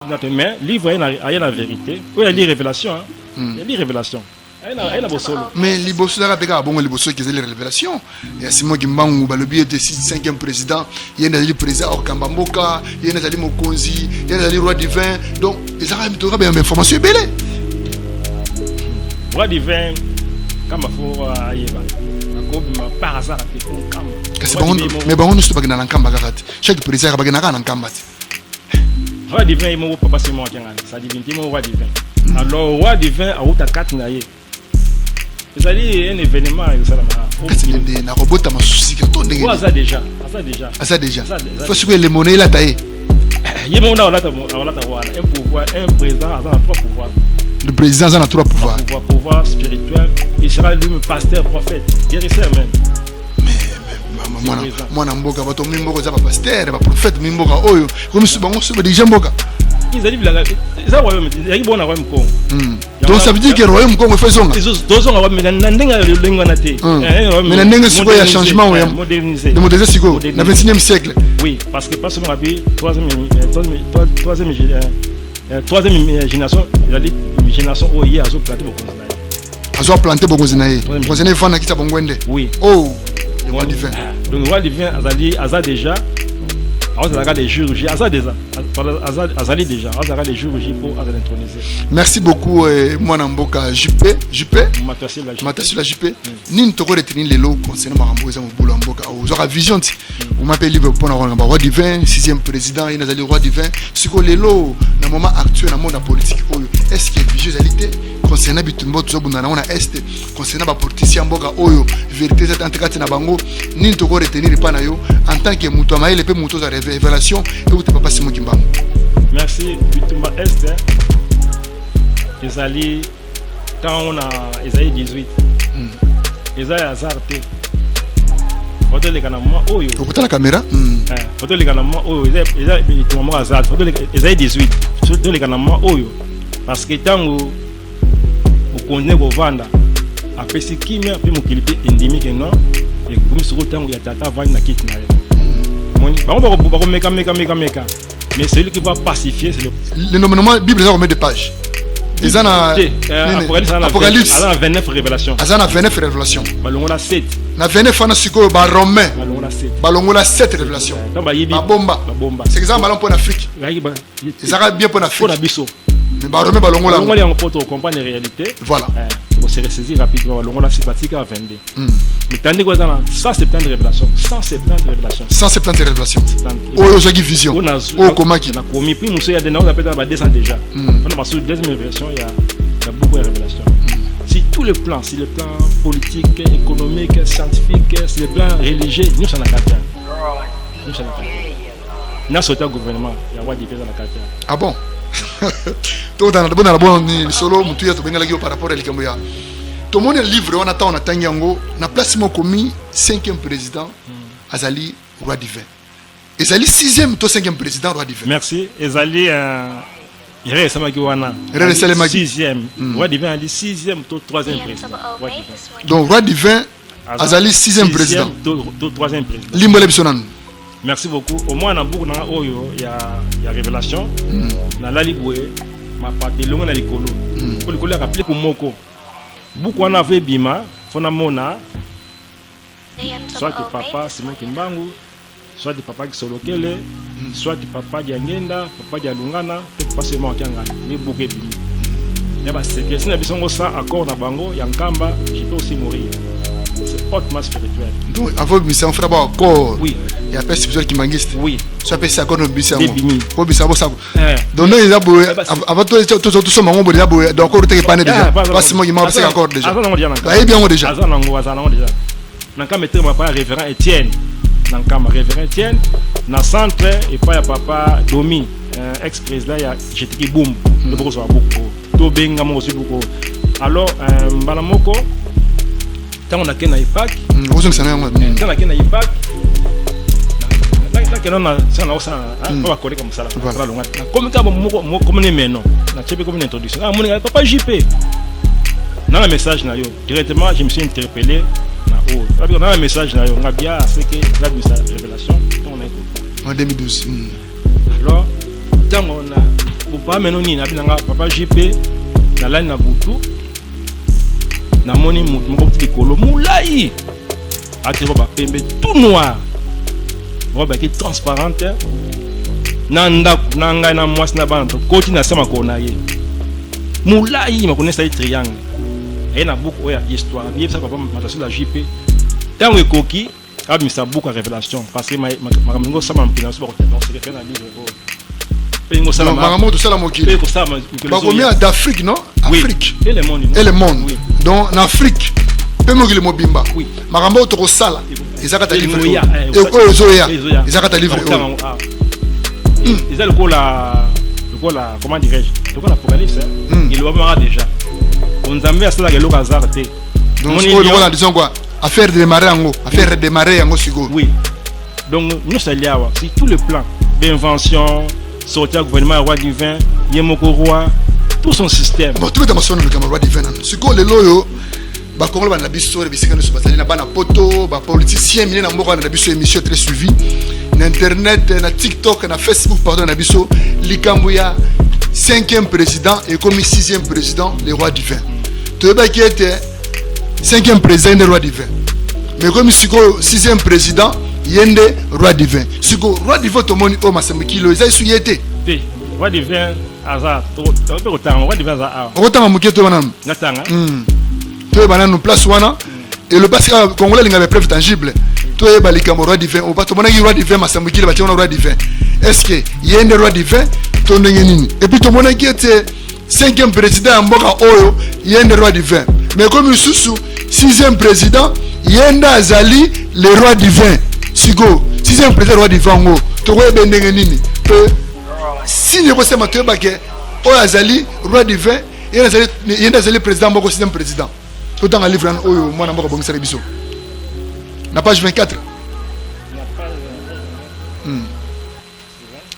Mais livre, il y a la vérité. Oui, il y a des révélations. Il y a des révélations. Mais les boss là, bon, les boss qui ont les révélations. Il y a Simon Kimbangu, le billet de 5e président. Il y a le président Okambamboka, il y a le Mokonzi, il y a le roi divin. Donc, ils ont bien information belle. Roi divin, comme il faut par hasard, mais bon, on ne se passe pas dans l'encambre. Chaque président a pas dans l'encambre. Roi divin, il m'a pas passé mon temps. Ça divinité, mon roi divin. Alors, roi divin, a outa 4 naïe. C'est-à-dire un événement. Na robot a ma souci que tout n'est pas. Ça déjà. Ça déjà. Faut que les monnaies là taillé. Il y a un pouvoir, un président a 3 pouvoirs. Le président a 3 pouvoirs. Pouvoir spirituel, il sera lui-même pasteur, prophète, guérisseur même. Moi, Namboka, bato mimboka za pasteur, ba prophète mimboka oyo. Comme ce bango se déjà mboka. Ils allaient blaguer. Ça royaume, il y a bon royaume Congo. Donc ça veut dire que royaume Congo fait son. Deux ans avant, mais n'endenga le linguanate. Mais n'endenga c'est quoi il y a changement ouais. Modernisé. De moderniser c'est quoi? Dans le 21e siècle. Oui, parce que pas seulement abi troisième génération, il a dit génération où il y a azo planté beaucoup zinaï. Azo planté beaucoup zinaï. Beaucoup zinaï fana kita bongwende. Oui. Oh. Le roi divin. Donc le roi divin Aza déjà. Azali les chirurgies, Azali déjà, les chirurgies pour l'introniser. Merci beaucoup, moi Namboka JP. Matassi la JP. Ni toko retenir les lots concernant Maramboza Mboula Mboka. Vous aurez vision. Vous m'appelez libre pour le roi divin, 6e président, il y a le roi divin. Ce que les lots, dans le moment actuel, dans le monde politique, est-ce qu'il y a visualité concernant Bitumbo, tout ça, on a est concernant la politicien Mboka Oyo, vérité, c'est en tout cas, Nabango, ni toko retenir pas nayo en tant que Moutouama, il peut Moutou à révélation et vous ne pouvez pas passer mon Kimbangu. Merci, Bitumba Est. Ezali, quand on a Esaïe 18, Esaïe Azarte. Photo les canamans, oh yo. Photo la caméra. Photo les canamans, oh yo. Esaïe 18. Photo les canamans, oh yo. Parce que tant vous connaissez vos ventes, après ce qui m'a fait mon clip endémique non, et comme sur le temps où il y a tata vendre na kit na. Mais celui qui va pacifier, c'est le nommement Bible, ça remet des pages. Ils en ont Apocalypse. Ils en ont 29 révélations. Ils en ont 29 révélations. Balongola 7. Na 29 fana siko ba Romain. Balongola 7 révélations. Ba bomba. C'est exemple ballon pour l'Afrique. Ils arrêtent bien pour l'Afrique. Mais ba Romain balongola. Balongola on peut comprendre les réalités. Voilà. On se ressaisir rapidement. Balongola c'est pratique à 22. Mais tandis que dans 170 révélations, 170 révélations. 170 révélations. Oh, j'ai vision. Oh, comment qui? On a commis puis monsieur il y a des noms on appelle dans 200 déjà. On a passé la deuxième révélation, il y a beaucoup de révélations. Si tous les plans, si le plan politique, économique, scientifique, si le plan religieux, nous sommes en quartier. Nous sommes en quartier. Nous sommes au gouvernement, il y a des dans la quartier. Ah bon? Tout dans la bonne solo, tu as tout bien par rapport à l'Ikamboya. Tout le monde livre, on attend, on attend Yango. Na place mon commis 5e président, Azali roi divin. Ezali 6e, toi 5e président roi divin. Merci. Ezali il reste à Magiwana. 6e. Roi divin Ali 6e, toi 3e président. Donc roi divin, Azali 6e président. 3e président. Limbo Lebsonan. Merci beaucoup. Au moins dans beaucoup dans Oyo, il y a révélation. Dans la Liboué, ma partie longue dans l'écolo. Pour l'écolo rappeler pour Moko. Beaucoup en avait Bima, Fonamona, soit de papa Simon Kimbangu, soit de papa Kisolokele, soit de papa Diangenda, papa Dialungana, peut-être pas seulement Kiangana, mais beaucoup de Bima. Et bien, c'est que si nous avons ça accord dans Bango, Yankamba, je peux aussi mourir. C'est hautement spirituel. Donc, avant que nous fassions accord, oui. Il y a personne qui mangiste. Oui. Ça peut être accord de Bissau. Pour Bissau, ça. Donc, nous avons avant tout ce moment, nous avons donc encore été panés déjà. Parce que moi, il m'a fait accord déjà. Là, bien déjà. Dans le mettre ma papa révérend Étienne. Dans le révérend Étienne, dans le centre, et pas ya papa Domi, ex-président, il y a j'étais boum. Le gros soit beaucoup. Tout benga moi aussi beaucoup. Alors, Balamoko, quand on a qu'un IPAC, quand on a qu'un IPAC, là que non ça on va coller comme ça là comme ça comme les menos na chebe comme une introduction ah mon papa JP dans le message na yo directement je me suis interpellé na haut dans le message na yo on a bien c'est que la révélation on a écouté en 2012 alors quand on a Papa menoni na binanga papa JP na la na butu na moni mutu moko likolo mulai ati roba pembe tout noir roba qui transparente nanda nanga na mwasi na bana koti na sama kona ye mulai makonesa i triangle et na buku oya histoire ye ça papa matasula JP tango ekoki abimisa buku ya révélation parce que makambo sama mpina so ba ko c'est fait na livre Combien d'Afrique, non? Afrique. Et le monde. Et le monde. Oui. Donc, en Afrique, peu de mobimba. Oui. Marambo to sala. Ils ont livre. Ils ont livre. Ils ont la comment dirais-je? Le l'Apocalypse. Il va voir déjà. On a à cela que l'eau hasard. Donc, on a disons quoi? Affaire de démarrer en haut. Affaire de démarrer en haut sur go. Oui. Donc, nous c'est là. C'est tout le plan d'invention. Sortir gouvernement roi divin, Yemoko roi, tout son système. Bon, tout le temps, le roi divin. Ce que les loyaux, bah, quand on a biso, les biscuits, les na bana poto, bah, politiciens, milé na moko na biso émission très suivie, na internet, na TikTok, na Facebook, pardon, na biso, Likambuya, 5e président et comme 6e président, les rois divins. Tu vois qui était 5e président des rois divins. Mais comme 6e président, yende roi divin. Siko roi divin to moni o masamikilo ezai suyete. Te roi divin azar to autant roi divin azar. Autant muketo wana. Natanga. To bana no place wana et le passé congolais linga preuve tangible. To e balika roi divin o bato mona roi divin masamikilo ba tona roi divin. Est-ce que yende roi divin to ndenge nini? Et puis to mona qui était 5e président mboka oyo yende roi divin. Mais comme Susu 6e président yenda azali le roi divin. Sigo, si c'est un président roi divin, tu vois bien nini. Si le roi c'est Mathieu Baké, o azali roi divin, il y a azali président, moi aussi un président. Tout dans un livre, moi na moi bon service. La page 24.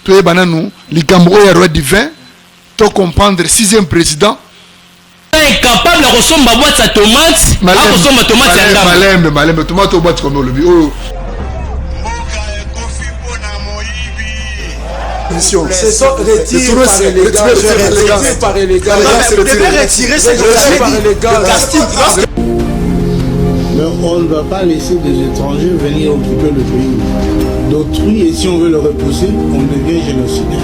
Tu es bananou, les Camerounais roi divin, tu comprendre 6e président. Incapable de ressembler à boîte sa tomate, à ressembler à tomate. Malem, tomate au boîte comme le bio. Ce sont retirés par les gars. Mais on ne va pas laisser des étrangers venir occuper le pays d'autrui et si on veut le repousser, on devient génocidaire.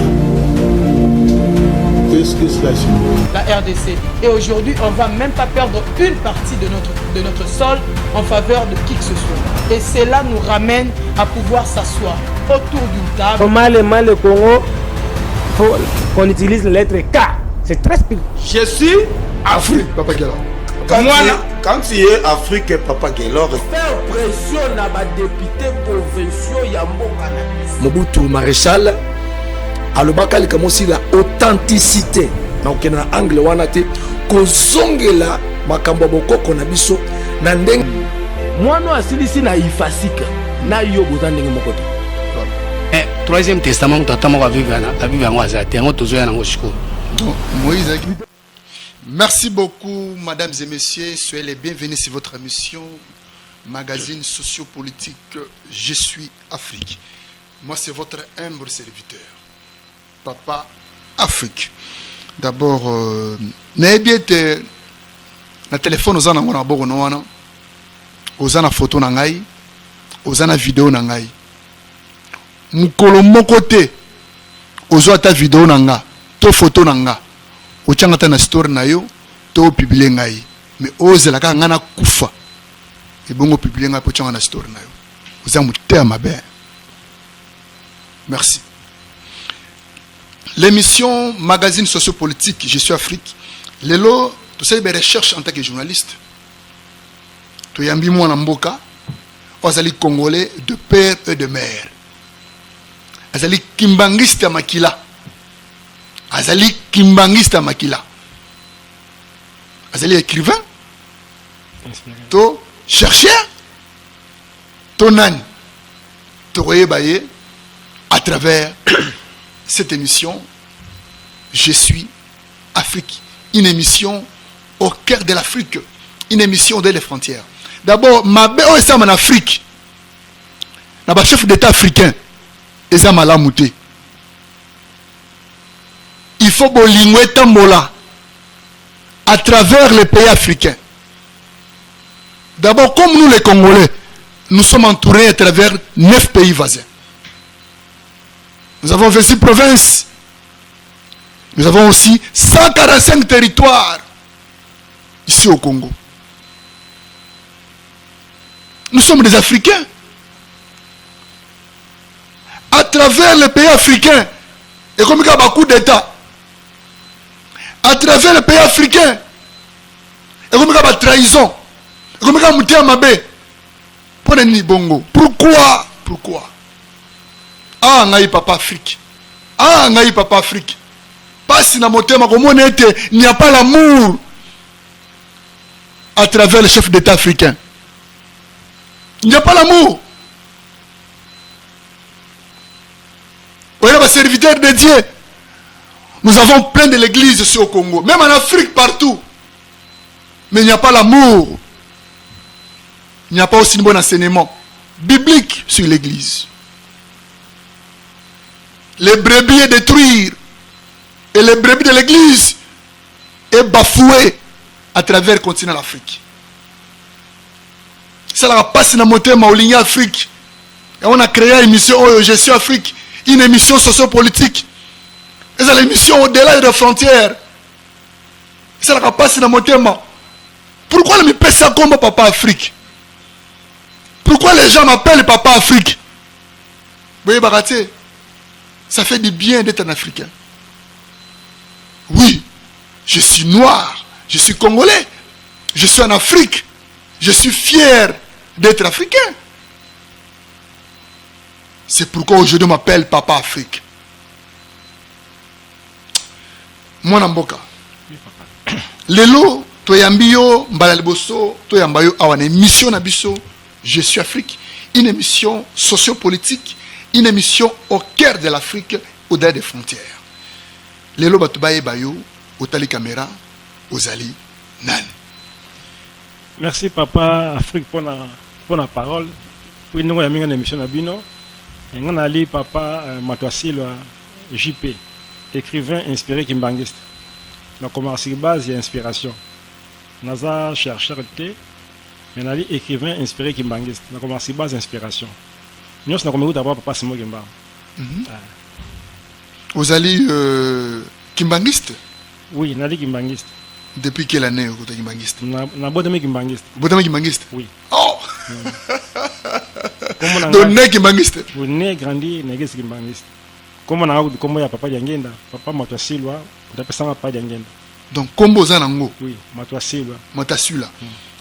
Qu'est-ce que cela signifie? La RDC. Et aujourd'hui, on ne va même pas perdre une partie de notre sol en faveur de qui que ce soit. Et cela nous ramène à pouvoir s'asseoir autour d'une table. Au mal le Congo, faut qu'on utilise la lettre K. C'est très spirituel. Je suis Afrique, Papa Gela. Quand tu es Afrique, Papa Gela, faire pression à ma députée provinciaux Yamboka. Mobutu Maréchal. alobaka lika mosi la authenticité na okena angle wana te kozongela makambo bokoko na biso na ndenge mwana asilisi na ifasika na yo boza ndenge moko te. Troisième testament tata moko aviva yango azate yango tozoya nango shiko. Moïse. Merci beaucoup, mesdames et messieurs. Soyez les bienvenus sur votre émission, magazine sociopolitique Je suis Afrique. Moi, c'est votre humble serviteur, Papa Afrique. D'abord, n'ayez na téléphone aux ana ngona bogo noana, aux ana photo na ngai, aux ana vidéo na ngai. Mukolo moko te, aux ata vidéo na nga, to photo na nga. Ochangata na story na yo to publier ngai mais ozela ka ngana kufa e bongo publier ngai po changa na story na yo oza mutea mabe. Merci. L'émission magazine sociopolitique Je suis Afrique lelo to sais des recherches en tant que journaliste to yambi mwana mboka ozali congolais de père et de mère azali kimbangiste makila azali kimbangista makila azali écrivain to chercheur to nani to koyebaye à travers cette émission Je suis Afrique, une émission au cœur de l'Afrique, une émission des frontières. D'abord mabe o esa en Afrique na ba chef d'état africain eza malamu te. il faut bolingwe tambola à travers les pays africains. D'abord, comme nous les Congolais, nous sommes entourés à travers 9 pays voisins. Nous avons 26 provinces. Nous avons aussi 145 territoires ici au Congo. Nous sommes des Africains. À travers les pays africains, et comme il y a beaucoup d'États, à travers les pays africains, et comme il y a trahison, et comme il y a Moutia Mabé, pourquoi Ah, ngai papa Afrique. Ah, ngai papa Afrique. Pas si na motema comme on était, il n'y a pas l'amour à travers les chefs d'État africains. Il n'y a pas l'amour. On est serviteur de Dieu. Nous avons plein de l'église ici au Congo, même en Afrique, partout. Mais il n'y a pas l'amour. Il n'y a pas aussi un bon enseignement biblique sur l'église. Les brebis est détruire. Et les brebis de l'église est bafoué à travers le continent d'Afrique. Ça n'a pas si na motema au ligne Afrique. Et on a créé une émission Je suis Afrique, une émission sociopolitique. Et c'est l'émission au-delà des frontières. Ça n'a pas si na motema. Pourquoi me pèse ça comme papa Afrique? Pourquoi les gens m'appellent papa Afrique? Vous voyez, Baraté, ça fait du bien d'être un Africain. Oui, je suis noir, je suis congolais, je suis en Afrique, je suis fier d'être africain. C'est pourquoi aujourd'hui on m'appelle Papa Afrique. Moi Namboka. Lelo, toyambio, mbalaliboso, toyambayo awane émission nabiso, Je suis Afrique. Une émission sociopolitique, une émission au cœur de l'Afrique, au-delà des frontières. Lelo batubaye bayo, otali caméra, ozali nan. Merci papa Afrique pour la parole. Pour nous avons une émission à Bino. Et on a lu papa Matoasil JP, écrivain inspiré kimbangiste. Donc comme sur base il y a inspiration. Naza chercheur de mais on a lu écrivain inspiré kimbangiste. Donc comme sur base inspiration. Nous sommes comme d'abord papa Simo Kimba. Ozali kimbangiste? Oui, on a lu kimbangiste. Depuis quelle année vous êtes kimbangiste? Na bodeme kimbangiste. Bodeme kimbangiste? Oui. Oh. Donc né kimbangiste? Oui, né grandi négé kimbangiste. Comme on a comme ya papa Diangenda, papa Matoasilwa, d'apesa papa Diangenda. Donc kombo za nango? Oui, Matoasilwa. Matoasilwa.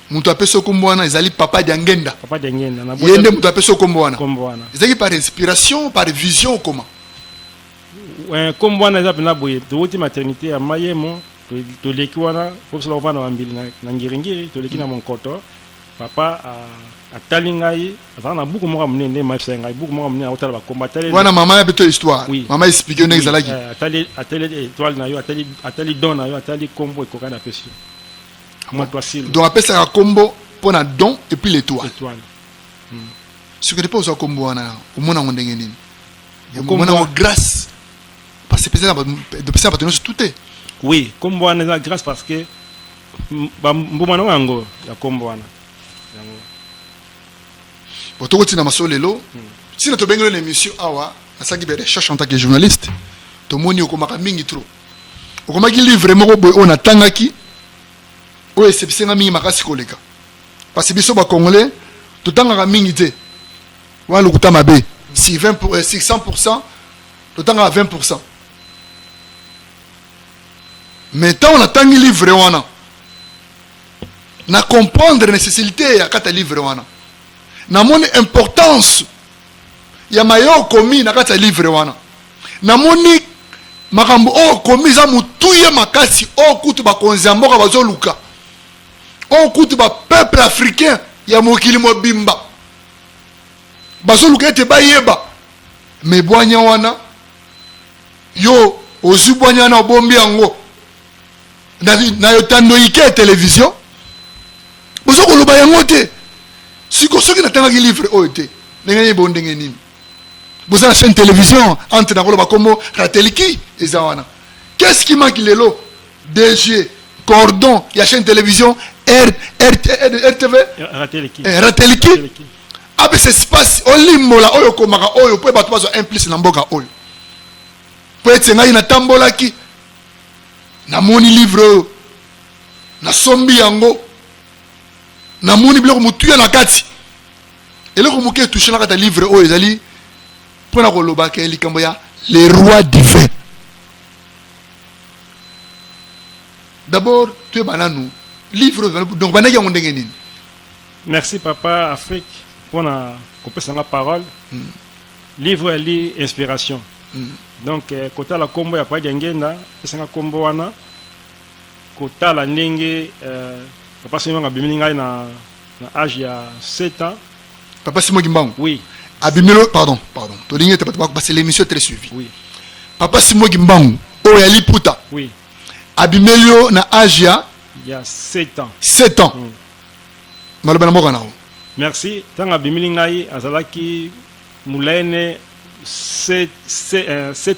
Mutu apeso kombo wana ezali papa Diangenda. Papa Diangenda na bodeme. Yende mutu apeso kombo wana. Kombo wana. Ezali par inspiration, par vision ou comment? Kombo wana eza pena boye, de maternité à Mayemo. Toleki wana faut cela va na mbili na ngiringiri toleki na monkoto papa atali ngai azana buku moko munene mafisa ngai buku moko munene otala ba combattre wana mama ya beto histoire oui. Mama explique on ezalaki atali étoile na yo atali don na yo atali kombo ekoka na pesi Matoasil donc appelle ça kombo pour na don et puis l'étoile ce que pas au kombo wana au mona ndenge nini mona grâce parce que peut-être de penser à tout est. Oui, comme on a grâce parce que mbumano wango ya kombo wana. Boto kotina masolelo. Si na to bengelo l'émission awa, asaki be recherche en tant que journaliste. To moni okomaka mingi trop. Okomaki livre moko boy on atangaki. O exception mingi makasi koleka. Parce que biso ba congolais to tangaka mingi te. Wa lokuta mabe. Si 100%, to tangaka 20%. Mais tant on attend un livre wana na comprendre la nécessité ya kata livre wana na moni importance ya mayo komi na kata livre wana na moni makambo o komi za mutuye makasi o kutu ba konzamboka bazoluka o kutu ba peuple africain ya mokili mobimba bazoluka ete bayeba me bwanya wana yo ozubwanya na bombi yango na yotando ike télévision bozo koloba yango te siko soki natangaki livre oyo te ndenge yeba ndenge nini boza na chaîne télévision entre na koloba komo rateliki eza wana Qu'est-ce qui manque lelo? DG, cordon, il y a chaîne télévision, RTV, Rateliki. Ah, mais c'est espace, olimola, oyo komaka, oyo, pour battre pas implice dans mboka oyo. Pour être ngai na tambola ki, na moni livre, na sombi yango, na moni biloko mutuya na kati. Et là, comme on touché dans livre, oh, ils allaient prendre le bac et les rois divins. D'abord, tu es banane, livre, donc banane on dégaine. Merci papa Afrique pour la parole. Livre est inspiration. Donc côté la combo ya pas d'engenda, c'est un combo wana. Côté la ndenge papa c'est un bimininga na âge ya 7 ans. Papa Simon Gimbangu. Oui. Abimelo, pardon. Todingue te pas passer l'émission très suivie. Oui. Papa Simon Gimbangu, Oyali Puta. Oui. Abimelo na Asia. Il y a 7 ans. 7 ans. Malobana Morana. Merci. Tant Abimeli ngai azalaki moulene 7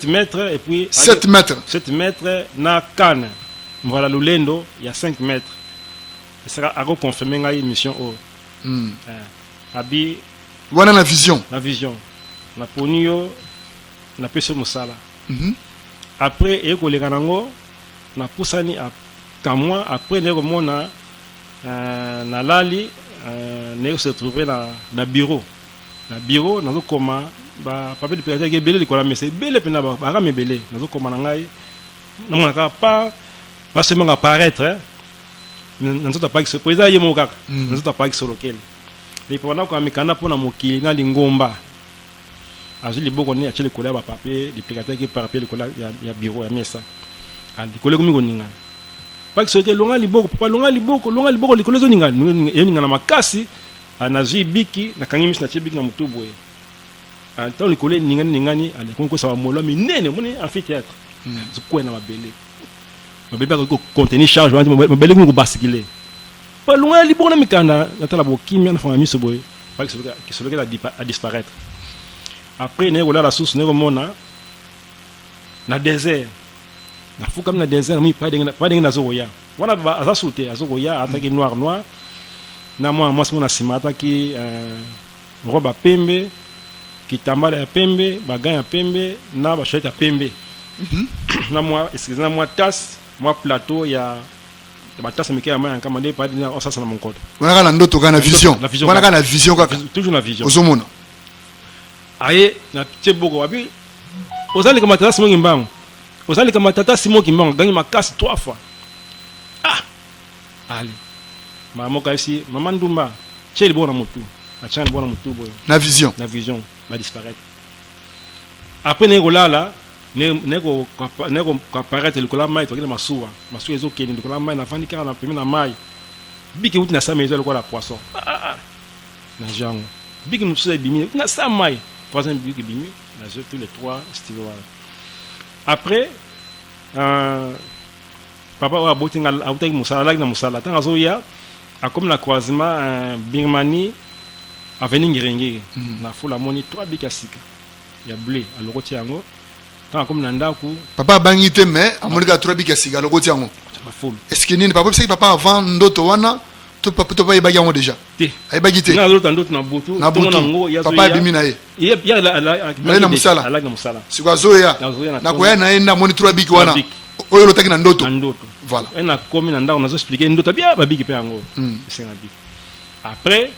mètres et puis 7 mètres. 7 mètres na Cannes. Voilà Lulendo, il y a 5 mètres. Et ça a reconfirmé ngai mission au. Abi voilà la vision na ponio na peso musala après et ko lekanango na pusani a kamwa après ne komona na lali ne se trouver na bureau nazo koma ba papier de péage ke belé likola mais c'est belé pena ba ka me belé nazo koma na ngai na mona ka pas seulement apparaître nazo ta pas se poser yemo kaka nazo ta pas solo kel. Les pendant qu'on a mis canapé pour moki na lingomba azuli liboko ni achele kola ba papier les picateurs qui par papier kola ya bureau ya mesa ali kola komi koninga pas que c'était longa liboko papa longa liboko likolo zo ninga ninga na makasi anazui biki na kangimi na chebiki na mutubo e tant likolo ninga ni ali konko sa molo minene moni amphithéâtre zukwe na mabele mabele ko contenir charge mabele ko basculer loin libre na mikanda natala bokimia na famille soboy pas que celui qui a disparaître après ne la source ne remona na désert na fuka na désert mi pas de na zoya wana ba azasute azoya ataki noir na moi na simata ki roba pembe kitambala ya pembe baga ya pembe na ba shete ya pembe na moi excusez moi tasse moi plateau ya batasa mike ya maya kama ndé pas dina osasa na monkoto wana kana ndoto kana vision wana kana vision kaka toujours na vision ozomona aye na tcheboko abi ozali kama tata Simon Gimbangu ozali kama tata Simon Gimbangu gangi makasi 3 fois ali maman kasi maman Ndumba cheli bona mutu achana bona mutu boyo na vision va disparaître après ne golala neko apparaître le kola mai to kile masuwa ezo keni le kola mai na fandi kara na premier na mai biki uti na sa maison le kola poisson na jango biki musu bimi na sa mai troisième biki bimi na jeu tous les 3 styles après papa wa botinga autai musala na musala tanga zoya a comme la croisement Birmanie avenue Ngirenge na fula moni 3 biki asika ya blé à l'oroti yango comme nandaku papa bangite mais amonika 3 biki asika l'oroti yango est-ce que nini papa c'est papa avant ndoto wana to papa to ba yango déjà ay bagite na ndoto na butu nango ya papa bimi na ye ya na musala ala na musala sikwa zoya na koya na enda moni 3 biki wana oyo lotaki na ndoto voilà na komi na ndako nazo expliquer ndoto bien ba biki pe yango c'est na biki après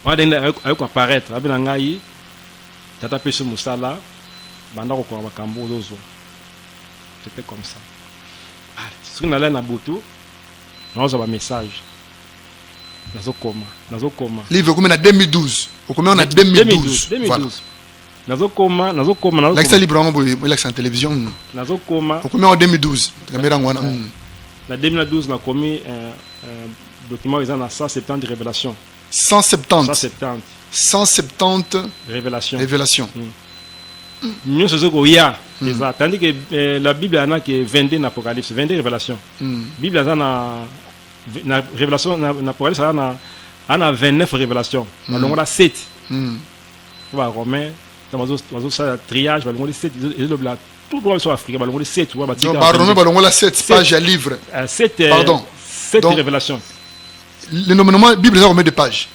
on a apparaître abina ngai tata peso musala banda ko kwa makambo lozo c'était comme ça ce qu'on allait na butu nazo ba message nazo koma livre comme na 2012 au combien on a 2012 voilà nazo koma l'accès libre en boy l'accès en télévision nazo koma au combien en 2012 caméra ngwana na 2012 na commis document ils en a 170 révélations 170 révélations nous ce que ya tandis que la Bible en a que 22 Apocalypse 22 révélations Bible en a na révélation na Apocalypse en a 29 révélations on a 7 va romain dans ça triage va on 7 ils tout droit sur Afrique balongo 7 ou donc baromé balongo la 7 pages à livre 7 pardon 7 révélations le nommement Bible ça combien de pages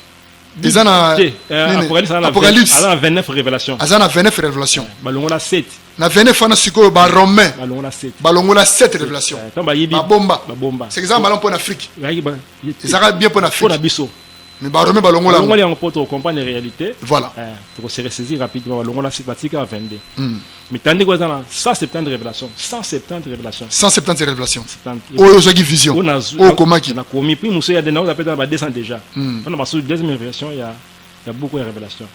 ils en a Apocalypse a 29 révélations azana 29 révélations balongo la 7 na 29 ana siko baromé balongo la 7 révélations bomba c'est exemple balon pour l'Afrique ça bien pour l'Afrique mais baromé balongo la on va pour comprendre la réalité voilà pour se ressaisir rapidement balongo la 7 batika 22 mais tandis que ça 170 révélations 170 révélations oh ça qui vision oh comment qui na komi puis monsieur ya de na on appelle dans 200 déjà on a passé deuxième révélation il y a beaucoup de révélations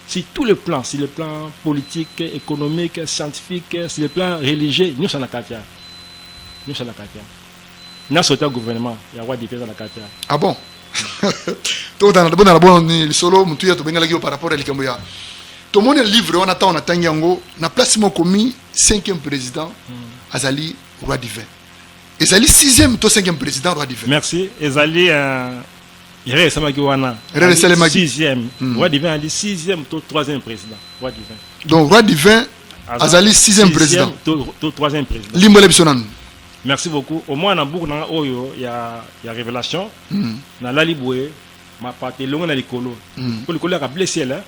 si tous les plans si le plan politique économique scientifique si le plan religieux nous sommes la katia na sauté gouvernement il y a roi de dans la katia ah bon tout dans la bonne solo mutu ya to bengala par rapport à likambo ya to mon livre on attend yango na place mo komi 5e président azali roi divin ezali 6e to 5e président roi divin merci ezali il reste ma kiwana 6e roi divin ali 6e to 3e président roi divin donc roi divin azali 6e président to 3e président limbole bisonan. Merci beaucoup. Au moins, dans beaucoup il y a révélation. Dans la Liboué, ma partie longue dans l'écolo. Pour l'écolo, il y a blessé là.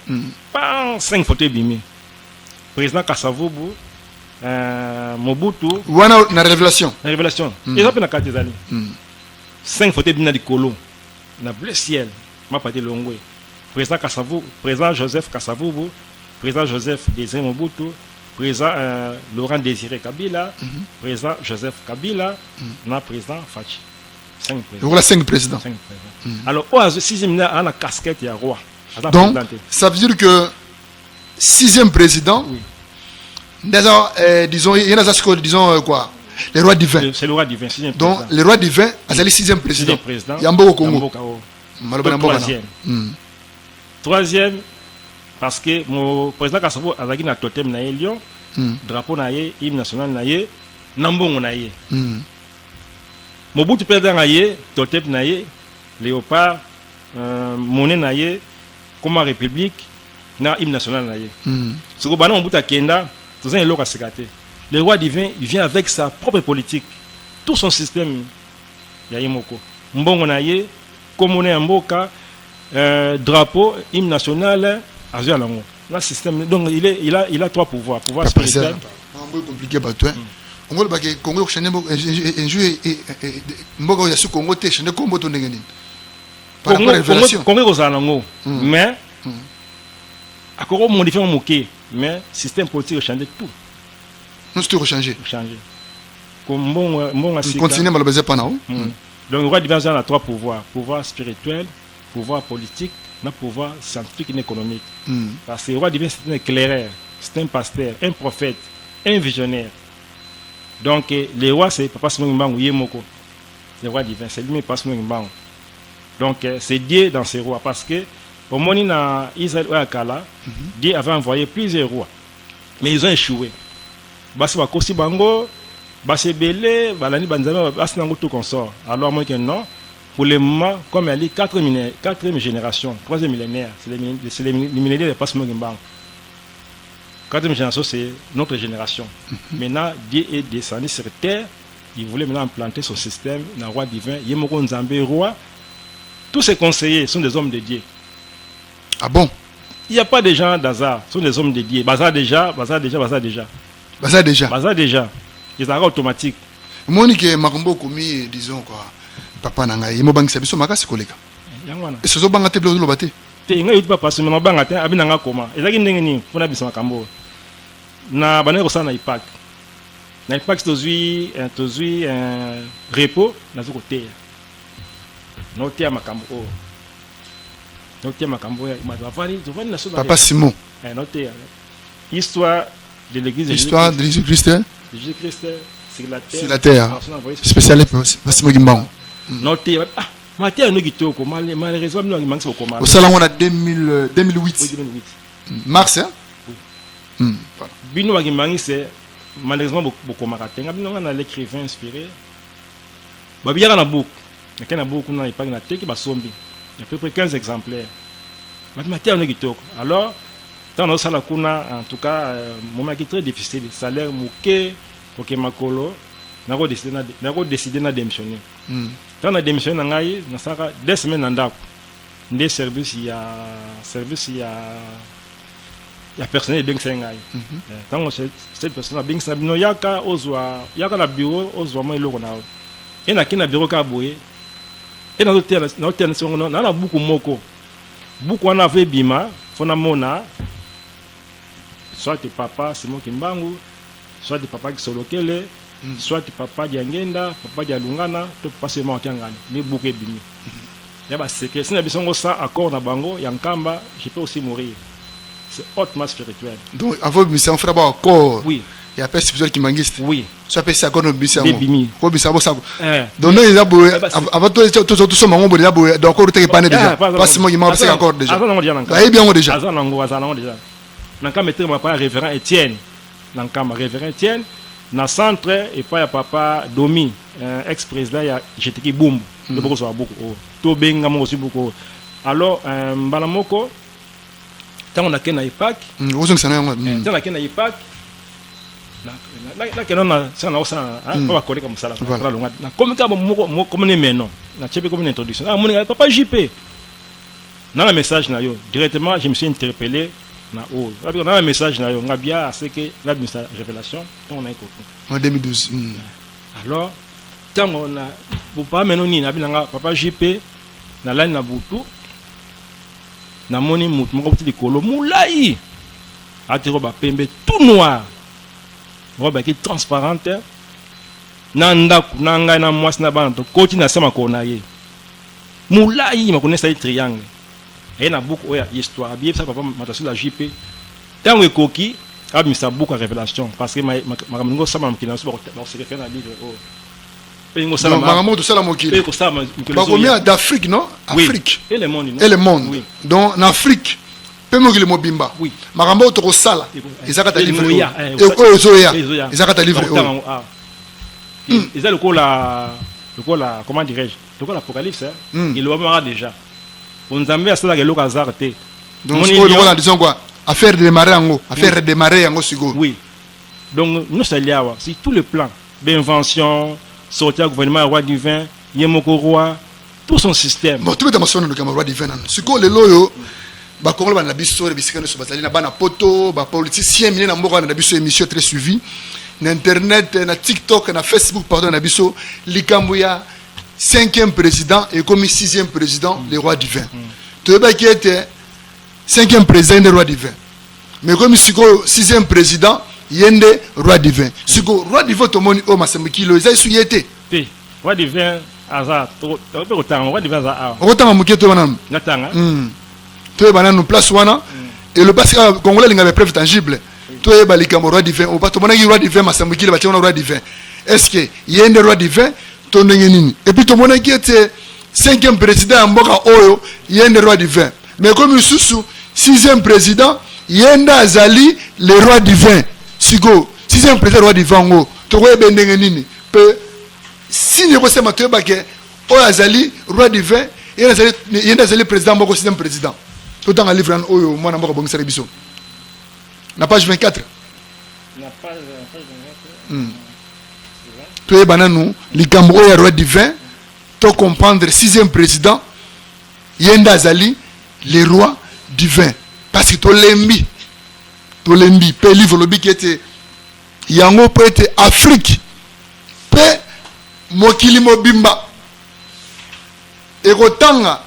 Pas 5 fauteuils bimés. Président Kassavoubou, Mobutu. Voilà la révélation. La révélation. Ils ont fait dans 4 années. 5 fauteuils bimés dans l'écolo. Dans blessé, ma partie longue. Président Kassavoubou, président Joseph Kassavoubou, président Joseph Désiré Mobutu. Président Laurent Désiré Kabila, président Joseph Kabila, président Fachi. 5 présidents. Voilà 5 présidents. Alors, au 6e, il y a la casquette, il y a roi. Donc, ça veut dire que 6e président, disons, il y en a disons quoi, les rois divins. C'est le roi divin, 6e président. Donc, les rois divins, ils ont le 6e président. Il y a un beau au Congo. 3e. Parce que mon président Kassavo a un totem na Lyon, drapeau na ye, hymne national na ye, nambongo na ye. Mobutu président na ye, totem na ye, léopard, monnaie na ye, comme république, na hymne national na ye. Ce que bana Mobutu a kenda, tout ça est l'or à sécater. Le roi divin, il vient avec sa propre politique, tout son système. Ya yemoko. Mbongo na ye, comme monnaie mboka, drapeau, hymne national. Le système, donc il a 3 pouvoirs. Pouvoir spirituel. C'est compliqué pour toi. On va le Congo changer un jeu Mbogo ya su Congo te changer Congo to ndengeni. Par rapport à la révélation. Congo kozango. Mais akoro modifier mon moké, mais système politique changer tout. Nous c'est changer. Comme bon continuer mal besoin pas non. Donc le roi divin a 3 pouvoirs, pouvoir spirituel, pouvoir politique, na pouvoir scientifique et économique. Parce que le roi divin, c'est un éclaireur, c'est un pasteur, un prophète, un visionnaire. Donc, le roi, c'est Papa Simon Mbangu Yemoko. Le roi divin, c'est lui-même Papa Simon Mbangu. Donc, c'est Dieu dans ces rois. Parce que, au moment où Israël ou Akala, Dieu avait envoyé plusieurs rois. Mais ils ont échoué. Basi Wakosi Bango, Basi Belé, Balani Banzama, Basi Nango tout consort. Alors, moi, que non. Pour le moment, comme elle dit, 4e génération, 3e millénaire, c'est les millénaires de Passement Gimban. 4e génération, c'est notre génération. Maintenant, Dieu est descendu sur terre, il voulait maintenant implanter son système, le roi divin, Yemoko Nzambe, roi. Tous ces conseillers sont des hommes de Dieu. Ah bon? Il n'y a pas de gens d'hasard, ce sont des hommes de Dieu. Bazar déjà. Ils sont automatiques. Moi, je Makumbo commis, disons quoi. Papa nanga yimo bangi sabiso makasi koleka yangwana esozo banga te blozo lobate te nga yuti papa so na banga te abinanga koma ezaki ndenge ni fona bisa makambo na bana ko sana impact tozui repos na zoko te no te makambo ya madavani na so Papa Simon no te histoire de l'église histoire de Jésus-Christ sur la terre spécialiste Simon Gimbangu. Noté Matia no kitoko malheureusement nous manque au coma. Au salon on a 2008. Mars hein. Bino Wagimangi c'est malheureusement beaucoup maratenga bino on a l'écrivain inspiré. Ba biya na book. Na book na ipa na teki ba sombi. Il y a à peu près 15 exemplaires. Matia no kitoko. Alors Tant ça la kuna en tout cas moment qui est très difficile, salaire moké OK makolo nako décider na démissionner. Tant na démissionner ngai na saka 2 semaines ndako. Ndé service ya personnel bien sengai. Tant cette personne bien sabino yaka la bureau ozwa mo iloko na. Et na kina bureau ka boye. Et na hôtel na beaucoup moko. Beaucoup on avait bima fona mona soit de papa Simon Kimbangu, soit de papa Kisolokele, soit de papa Diangenda, papa Dialungana, tout passer moi Kiangani, mais beaucoup bimi. Yaba c'est que si na bisongo ça accord na bango yankamba, je peux aussi mourir. C'est hautement spirituel. Donc avant mission frère ba accord. Oui. Il y a pas spirituel qui mangiste. Oui. Soit pe ça accord no mission. Bimi. Ko bisa bo ça. Donc non ils a beau avant tout ça mango bola beau donc accord te pas déjà. Pas Simon qui m'a passé accord déjà. Bah bien déjà. Azan déjà. Nanka mettre ma papa révérend Étienne. Nanka ma révérend Étienne na centre et pas ya papa Domi, ex-président ya j'étais qui boum. Le beaucoup soit beaucoup. To benga mo aussi beaucoup. Alors mbalamoko tant on a ken na IPAC. Ozong sana ngo. Tant na ken na IPAC. La ken na ça na ça pas coller comme ça la longa. Na comme ka mo comme ne meno. Na chebe comme une introduction. Ah mon papa JP. Dans le message na yo directement je me suis interpellé. Dans un message, on a bien c'est que la révélation, on a écouté. En 2012. Alors, quand on a, pour pas mener papa JP, na la na butu, na moni mout, mon petit colo, moulai, a tiré ba pembe tout noir, robe qui est transparente, nanda nanga na mois na bande, côté na sama konaye, moulai, ma connaît ça triangle. Et na beaucoup histoire bien ça papa matassu la JP tant que coquille a mis ça beaucoup à révélation parce que ma ngo ça ma kina so ba se réfère à livre pe ngo ça ma ngo ça la mokili pe ko ça ma ba combien d'Afrique non Afrique et le monde et le monde donc en Afrique pe mokili mobimba makambo to ko sala ezaka ta livre e ozoya ezaka ta livre ils a le la comment dirais-je le ko l'apocalypse il le voit déjà. On a ça que l'eau hasard té. Donc on a disons quoi affaire de démarrer en affaire de démarrer en sigo. Oui. Donc nous c'est là si tout le plan d'invention sortir gouvernement roi divin yemoko roi tout son système. Bon tout est mentionné le roi divin. Sigo le loyo ba ko ba na biso bisikana so bazali na bana poto ba politicien mine na mboka na biso émission très suivie na internet na TikTok na Facebook pardon na biso likambuya 5e président et comme 6e président, le roi divin. Tu vois qui était 5e président des roi divin. Mais comme 6e président, il y a des roi divin. Si le roi divin, tout le monde est qui le été. Roi divin, hasard. Roi divin, hasard. Autant que tu tu es dans place et le passé congolais il avait preuve tangible. Tu es le roi divin. Au pas tout le monde est roi divin, mais c'est le roi divin. Est-ce qu'il y a des roi divin? Et puis tout le monde qui était 5e président en Mboka Oyo, il y a un roi divin. Mais comme il sous 6e président, il y a un Azali, le roi divin. Sigo, 6e président roi divin, tu vois Bendengenini. Si nous avons fait Mathieu Azali, roi divin, il y a un Azali président, Mboka 6e président. Tout dans le livre en Oyo, moi, je Mboka Bongisarebiso. La page 24. La page 24. Tu es bananou, likambo ya roi divin, tu comprendre 6e président, Yenda Azali, le roi divin. Parce que tu l'embi, pe livre lobi qui était, yango peut être Afrique, pe mokili mobimba, et rotanga,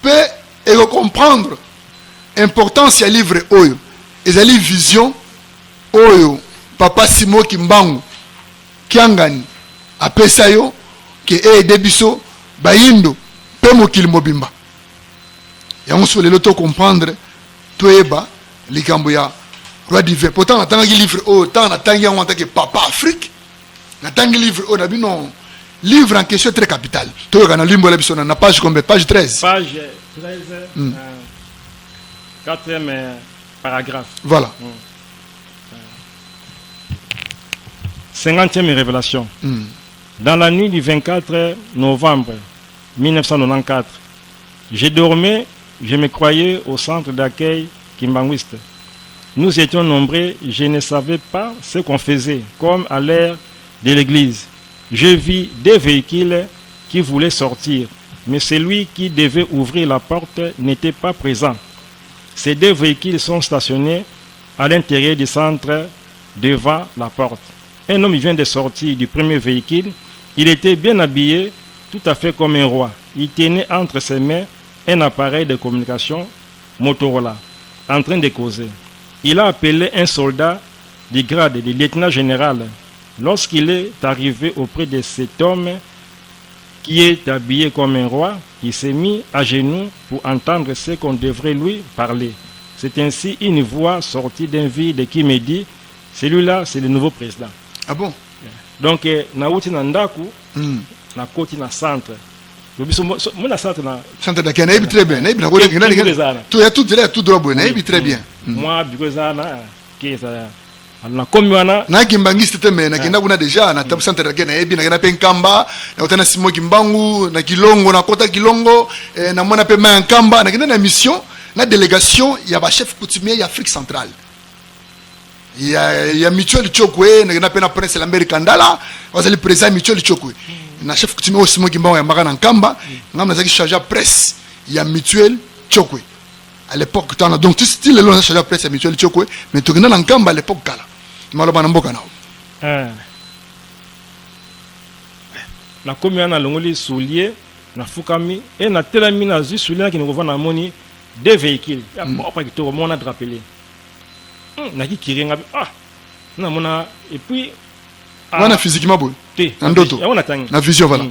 pe et comprendre importance ya livre oyo, ezali vision oyo, papa Simon Kimbangu. Kiangani apesa yo ke debiso bayindo pe mokili mobimba yango so lelo to comprendre to eba likambo ya roi divin pourtant natanga livre o tant natangi yango antake papa Afrique natangi livre o na bino livre en question très capital to kana limbo la biso na page combien page 13 page 13 4e paragraphe voilà 50e révélation. Dans la nuit du 24 novembre 1994, je dormais, je me croyais au centre d'accueil Kimbanguiste. Nous étions nombreux, je ne savais pas ce qu'on faisait, comme à l'ère de l'église. Je vis des véhicules qui voulaient sortir, mais celui qui devait ouvrir la porte n'était pas présent. Ces deux véhicules sont stationnés à l'intérieur du centre devant la porte. Un homme vient de sortir du premier véhicule. Il était bien habillé, tout à fait comme un roi. Il tenait entre ses mains un appareil de communication Motorola, en train de causer. Il a appelé un soldat du grade de lieutenant général. Lorsqu'il est arrivé auprès de cet homme qui est habillé comme un roi, il s'est mis à genoux pour entendre ce qu'on devrait lui parler. C'est ainsi une voix sortie d'un vide qui me dit, celui-là c'est le nouveau président. Ah bon? Donc, na uti na ndaku, na koti na centre. Mon centre na centre de Kenya, très bien. Tu as tout droit, très bien. Moi, Bigozana, qui est na komiwana na Kimbangiste teme na kenda kuna deja na tabu centre de Kenya, na penkamba, na utana simo Kimbangu, na Kilongo, na kota Kilongo, na mona pe Mankamba, na kenda na mission, na délégation, il y a ba chef coutumier ya Afrique centrale. Il y a Michel Chokwe, na pena prince Lambert Kandala, wazali président Michel Chokwe. Na chef coutumier aussi moi Kimbangu ya Magana Nkamba, ngam na chargé à presse, il y a Michel Chokwe. À l'époque tant donc tout style le chargé à presse Michel Chokwe, mais tu na Nkamba à l'époque kala. Maloba na mboka nao. Na komi na longoli soulier na fukami et na telami na zu soulier qui nous revend na moni deux véhicules. Ya pas qui to mona drapelé. Na ki kirenga na mona et puis wana physiquement beau ndoto na vision voilà.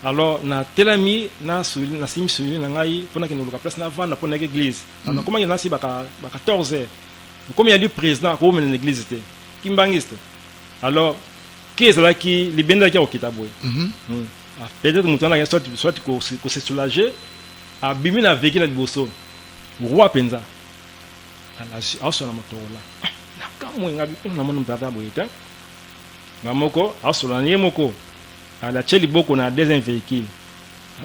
Alors na telami na soulier na simi soulier na ngai pona ki no loka place na vanda pona église. Na comment il na si baka 14h. Comme il y a du président ko mena l'église était Kimbangiste. Alors qu'est-ce là qui les benda qui au kitabwe. Peut-être mutu na soit ko se soulager a bimi na véhicule na liboso. Roi penza. Aso na Motorola. Na kamwe ngabi na mona mtata boyeta. Ngamoko aso na yemoko. Ala cheli boko na deuxième véhicule.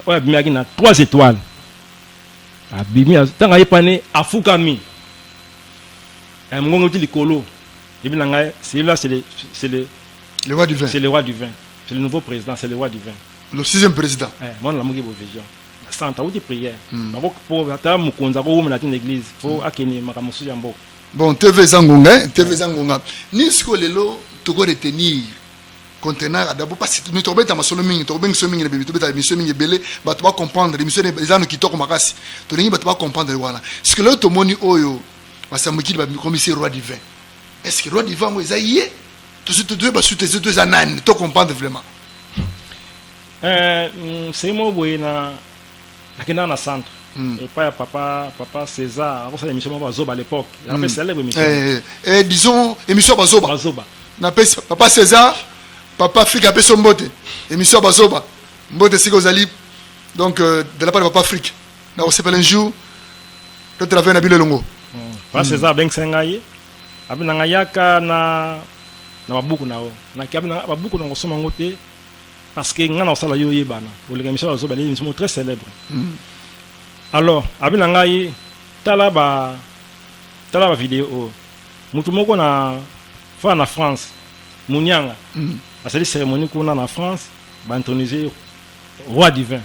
Oya bimi na 3 étoiles. Abimi tanga yepane afukami. Mgongo ti likolo. Et bien c'est là c'est le roi du vin. C'est le roi du vin. C'est le nouveau président, c'est le roi du vin. Le 6e président. Moi la mugi vision. Santa ou de prière. Pour ata mukonza ko na l'église. Faut akeni makamusu ya mboko. Bon, TV Zangonga. Ni siko lelo to go retenir conteneur d'abord parce que nous tobeta masolo mingi to bengi so mingi na bibi tobeta mission mingi belé ba to ba comprendre mission les gens qui toko makasi. To ningi ba to ba comprendre voilà. Ce que le to moni oyo basamukili ba commissaire roi du vin. Est-ce que roi du vin moi zaïe tout ce deux ba sous tes deux anane to comprendre vraiment. C'est moi boyena akenda na centre. Et pas papa César, avant ça l'émission Bazoba à l'époque. Il avait célèbre émission. Disons émission Bazoba. Na papa César, papa Afrique a son mbote. Émission Bazoba. Mbote c'est Gozali. Donc de la part de papa Afrique. Na on s'appelle un jour quand tu l'avais na bile longo. Papa César ben sengaye. Abi na ngayaka na babuku nao. Na kiabi na babuku na ngosoma ngote parce que ngana osala yo yebana. Pour l'émission Bazoba, les émissions très célèbres. Alors, abina ngai tala ba vidéo mutu moko na fa na France munyanga asali cérémonie kuna na France ba introniser roi du vin.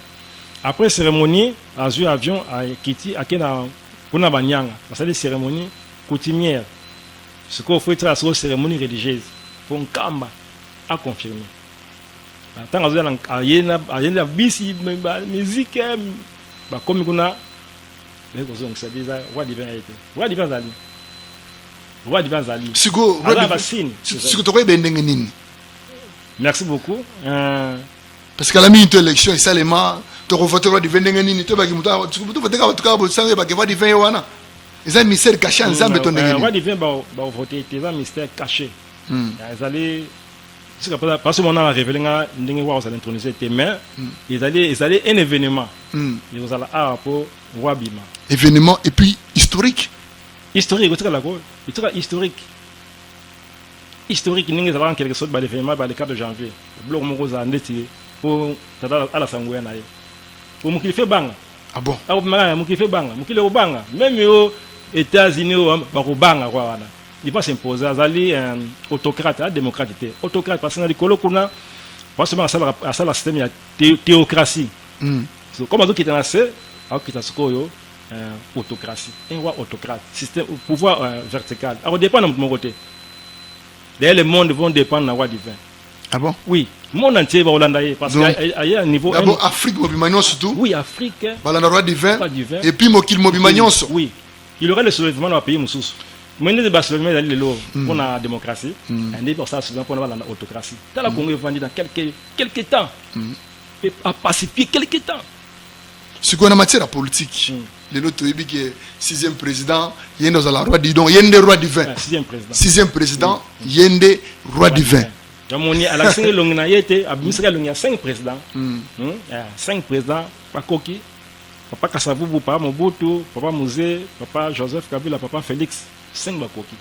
Après cérémonie azu avion a kiti akena kuna banyanga asali cérémonie coutumière. Ce qu'on fait la cérémonie religieuse pour nkamba a confirmer. Tant azu na ayena bisi musique ba comme kuna les causes ça déjà roi divin été roi divin zali siko siko to bendenge nini. Merci beaucoup parce que la minute élection et seulement to voter roi divin ndenge nini to ba kimuta to voter ka bo sange ba roi divin wana ils ont mystère caché ensemble to ndenge roi divin ba voter ils ont mystère caché ils allaient c'est que parce que on a révélé ndenge wa ça l'introniser mais ils allaient un événement ils allaient pour roi bima événement et puis historique ningi za quelque chose ba l'événement ba le 4 de janvier bloc moko za ndeti pour tada ala sangoya naye pour mukili fe banga ah bon mukili fe banga même yo États-Unis bakobanga kwa wana. Il va s'imposer azali autocrate, démocrate, autocrate parce que na likolo kuna pas seulement à ça la système ya théocratie. Comme on dit qu'il y a alors qu'il y a autocratie, un roi autocrate, système pouvoir vertical. Alors dépend de mon côté. D'ailleurs les mondes vont dépendre du roi divin. Ah bon? Oui, le monde entier va hollander parce qu'il y a un niveau. D'abord Afrique mobimagnon surtout. Oui, Afrique. Voilà le roi divin. Et puis mokil mobimagnon. Oui. Il y aurait le soulèvement dans le pays moussous. Maintenant le soulèvement dans le pour la démocratie, et pour ça souvent pour l'autocratie. Dans la Congo vendu dans quelques temps. Et à pacifier quelques temps. Ce qu'on a en matière politique, le lot est que 6e président, il y a dans la roi divin, il y a des rois divins. 6e président, il y a des rois divins. Donc à la 5 longue été, à Misra il y a 5 présidents. 5 présidents, pas Koki, papa Kasavubu, papa Mobutu, papa Mouzé, papa Joseph Kabila, papa Félix, 5 Bakoki.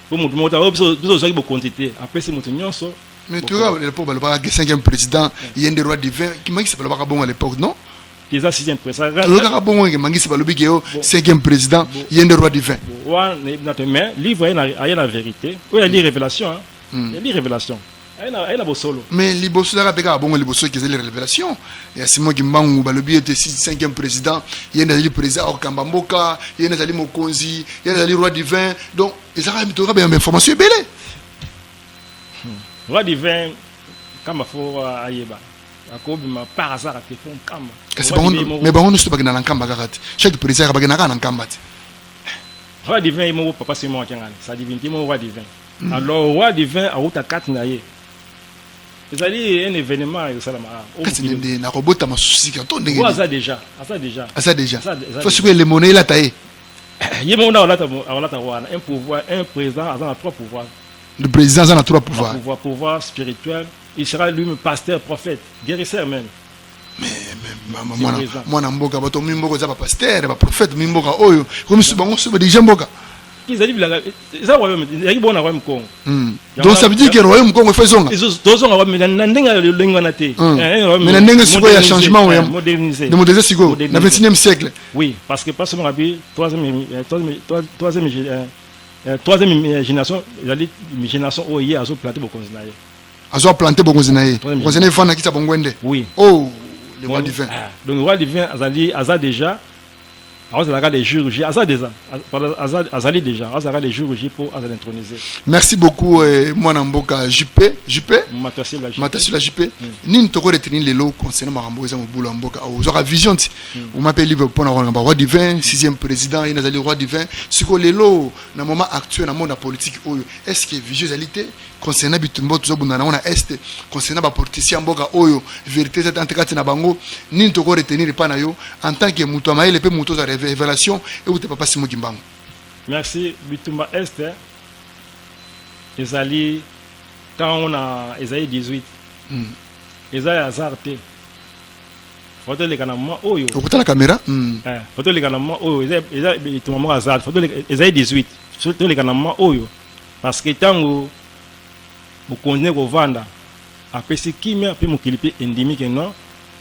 Pour nous montrer besoin de quantité. Après c'est montignon ça. Mais tu vois, le 5e président, il y a des rois divins qui m'a dit que c'est pas bon à l'époque, non? Il y a 6e président. Le 5e président, il y a des rois divins. Mais livre il y a la vérité. Oui, il y a des révélations. Il y a des révélations. Il y a des solo. Mais les boss là il y a des boss qui ont les révélations. Il y a Simon Kimbangu, le était 5e président, il y a des présidents au Kambamboka, il y a des Mokonzi, il y a des rois divins. Donc, ils ont des informations belles. Roi divin, comme il faut Ayeba. Par hasard à téléphone comme. Mais bon, nous sommes pas dans l'encambre. Chaque président a dans l'encambre. Roi divin, il m'a pas seulement ça divinité, mon roi divin. Alors, roi divin a eu ta carte naïe. C'est-à-dire un événement au Salamara. Qu'est-ce que c'est na robot ma souci quand on est. Ça déjà. Faut que les monnaies là taillé. Il y a un pouvoir, un président a 3 pouvoirs. Le président a 3 pouvoirs. Pouvoir spirituel. Il sera lui-même pasteur, prophète, guérisseur même. Mais moi namboka bato mimboka za pasteur, ba prophète mimboka oyo. Comme ce bango se déjà mboka. Ils arrivent là, ça royaume, il y a bon royaume Congo. Donc ça veut dire que le royaume Congo fait zonga. Ils ont mais ndenga le linganaté. Mais ndenga siko ya changement oyo. De moderniser siko na 21e siècle. Oui, parce que pas seulement rabbi 3e génération, la génération oye a planté beaucoup de naïe. Azo planté beaucoup de naïe. Vous avez fait qui ça bongwende. Oui. Oh, le roi divin. Donc le roi divin a déjà les jours pour introniser. Merci beaucoup, moi Namboka JP. Matasila JP. Ni ne retenir les lots concernant Maramboza Mboula Mboka. Vous aurez vision. Vous m'appelez livre pour le roi divin, 6e président, il y a le roi divin. Ce que les lots, dans le moment actuel, dans le monde politique, est-ce que visualité concernant Bitumbo, tout ça, on a est, concernant les politiciens, Oyo, vérité, c'est entre na bango, ni ne retenir pas en tant que Moutouama, il peut Moutou révélation et où t'es pas Simon Kimbangu. Merci. Bitumba Est, Ezali, quand on a Esaïe 18, Esaïe Azarte, photo les canamans Oyo. Écoutez la caméra. Photo les canamans Oyo, Esaïe Bitumba Azarte, photo Esaïe 18, photo les canamans Oyo. Parce que tant que vous connaissez vos ventes, après ce qui m'a fait mon clip endémique, non,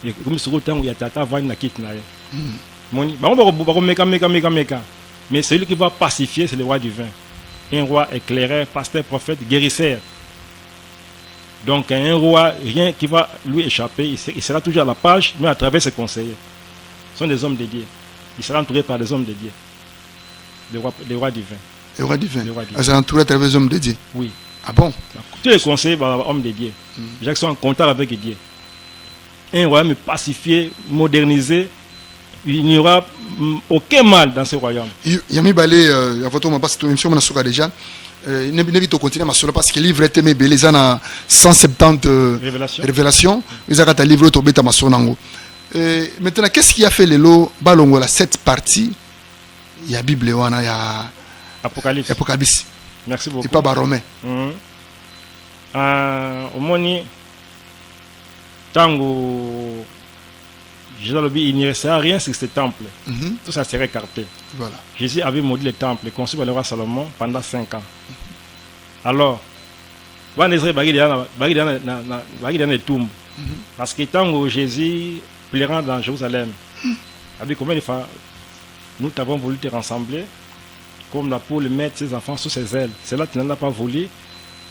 et comme ce que tant que y a tata vendre la quitte naïe. Mais celui qui va pacifier, c'est le roi divin. Un roi éclaireur, pasteur, prophète, guérisseur. Donc un roi, rien qui va lui échapper, il sera toujours à la page, mais à travers ses conseillers. Ce sont des hommes de Dieu. Il sera entouré par des hommes de Dieu. Le roi divin. Le roi divin. Il sera entouré à travers des hommes de Dieu. Oui. Ah bon? Tous les conseillers sont hommes de Dieu. Ils sont en contact avec Dieu. Un royaume pacifié, modernisé. Il n'y aura aucun mal dans ce royaume. Yami Balé, à votre moment, parce que l'émission m'a déjà. N'évite au continuer à parce que le livre était mes les années 170 révélations. Ils ont un livre autour de ma sonango. Maintenant, qu'est-ce qui a fait les lots balongo la 7 parties? Il y a Bible, il y a Apocalypse. Merci beaucoup. Et pas Romain. Au Moni, Tango. Il n'y restera rien sur ce temple. Tout ça serait écarté. Voilà. Jésus avait maudit le temple construit par le roi Salomon pendant 5 ans. Alors, parce que tant que Jésus plaira dans Jérusalem, combien de fois nous t'avons voulu te rassembler, comme la poule met ses enfants sous ses ailes. Cela, tu n'en as pas voulu.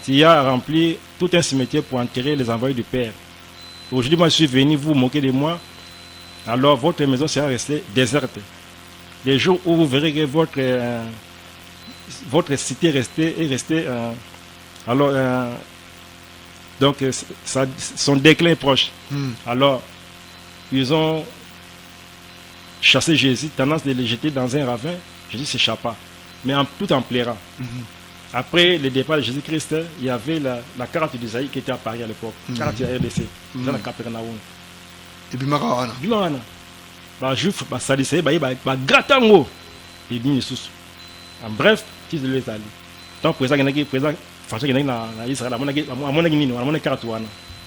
Tu as rempli tout un cimetière pour enterrer les envoyés du Père. Aujourd'hui, moi, je suis venu vous moquer de moi. Alors, votre maison sera restée déserte. Les jours où vous verrez que votre cité est restée. Donc, son déclin est proche. Alors, ils ont chassé Jésus, tendance de le jeter dans un ravin. Jésus s'échappa, mais tout en pleurant. Après le départ de Jésus-Christ, il y avait la carte d'Isaïe qui était à Paris à l'époque. Carte de RDC, dans la Capernaum. Et puis, Marawana. Juif, Sadicé, Gratango. Et bien, Jésus. En bref, tu le laisses aller. Tant présent, il y a présent, François, il y a Israël, à mon